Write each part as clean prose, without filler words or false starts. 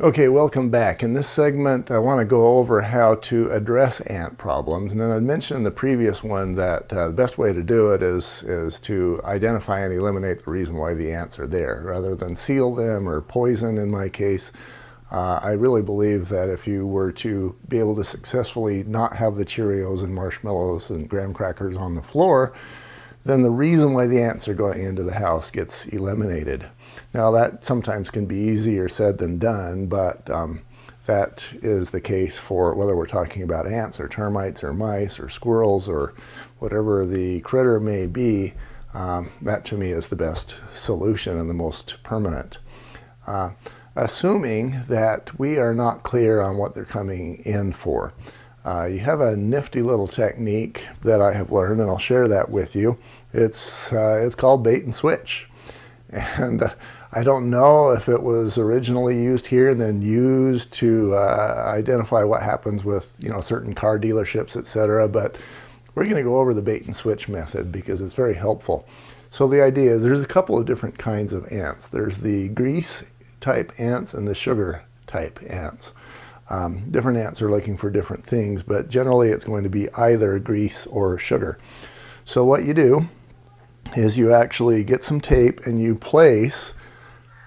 Okay, welcome back. In this segment, I want to go over how to address ant problems. And then I mentioned in the previous one that the best way to do it is to identify and eliminate the reason why the ants are there, rather than seal them or poison in my case. I really believe that if you were to be able to successfully not have the Cheerios and marshmallows and graham crackers on the floor, then the reason why the ants are going into the house gets eliminated. Now that sometimes can be easier said than done, but that is the case for whether we're talking about ants or termites or mice or squirrels or whatever the critter may be. That to me is the best solution and the most permanent. Assuming that we are not clear on what they're coming in for. You have a nifty little technique that I have learned, and I'll share that with you. It's called bait and switch. And I don't know if it was originally used here and then used to identify what happens with certain car dealerships, etc. But we're going to go over the bait and switch method because it's very helpful. So the idea is there's a couple of different kinds of ants. There's the grease type ants and the sugar type ants. Different ants are looking for different things, but generally it's going to be either grease or sugar. So what you do is you actually get some tape and you place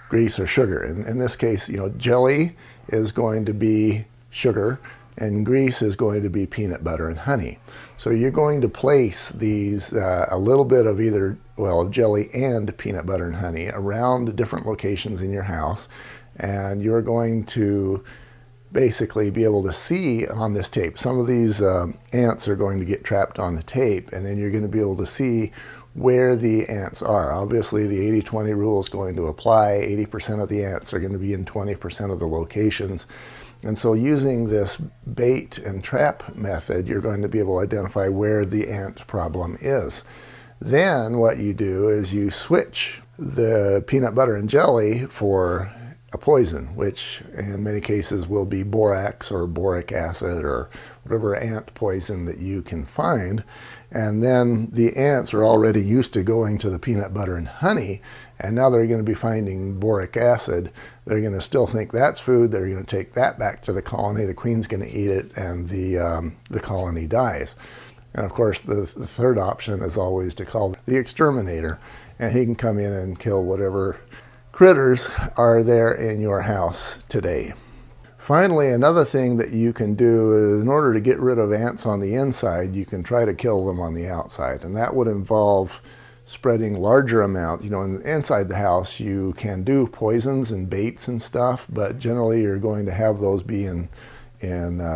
grease or sugar. In this case, jelly is going to be sugar and grease is going to be peanut butter and honey. So you're going to place these, a little bit of either, of jelly and peanut butter and honey around different locations in your house, and you're going to basically be able to see on this tape. Some of these ants are going to get trapped on the tape, and then you're going to be able to see where the ants are. Obviously, the 80-20 rule is going to apply. 80% of the ants are going to be in 20% of the locations. And so using this bait and trap method, you're going to be able to identify where the ant problem is. Then what you do is you switch the peanut butter and jelly for a poison, which in many cases will be borax or boric acid or whatever ant poison that you can find. And then the ants are already used to going to the peanut butter and honey, and now they're going to be finding boric acid. They're going to still think that's food. They're going to take that back to the colony. The queen's going to eat it, and the colony dies. And of course, the third option is always to call the exterminator, and he can come in and kill whatever critters are there in your house today. Finally, another thing that you can do is, in order to get rid of ants on the inside, you can try to kill them on the outside. And that would involve spreading larger amounts. Inside the house, you can do poisons and baits and stuff, but generally you're going to have those be in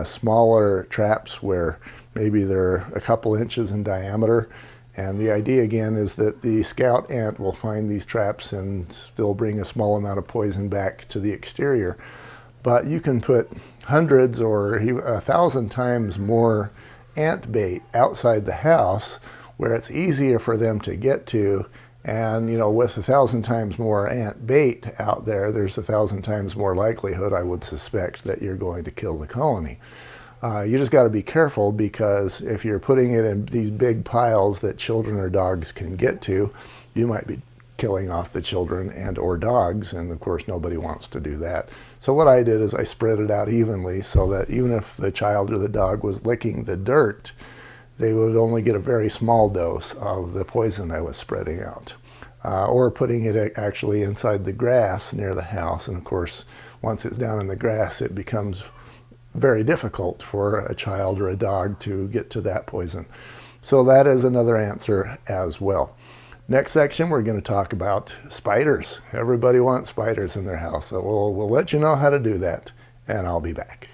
smaller traps where maybe they're a couple inches in diameter. And the idea again is that the scout ant will find these traps and still bring a small amount of poison back to the exterior. But you can put hundreds or 1,000 times more ant bait outside the house where it's easier for them to get to. And with 1,000 times more ant bait out there, there's 1,000 times more likelihood, I would suspect, that you're going to kill the colony. You just got to be careful, because if you're putting it in these big piles that children or dogs can get to, you might be killing off the children and or dogs, and of course nobody wants to do that. So what I did is I spread it out evenly so that even if the child or the dog was licking the dirt, they would only get a very small dose of the poison I was spreading out. Or putting it actually inside the grass near the house, and of course once it's down in the grass it becomes very difficult for a child or a dog to get to that poison. So that is another answer as well. Next section, we're going to talk about spiders. Everybody wants spiders in their house, so we'll let you know how to do that, and I'll be back.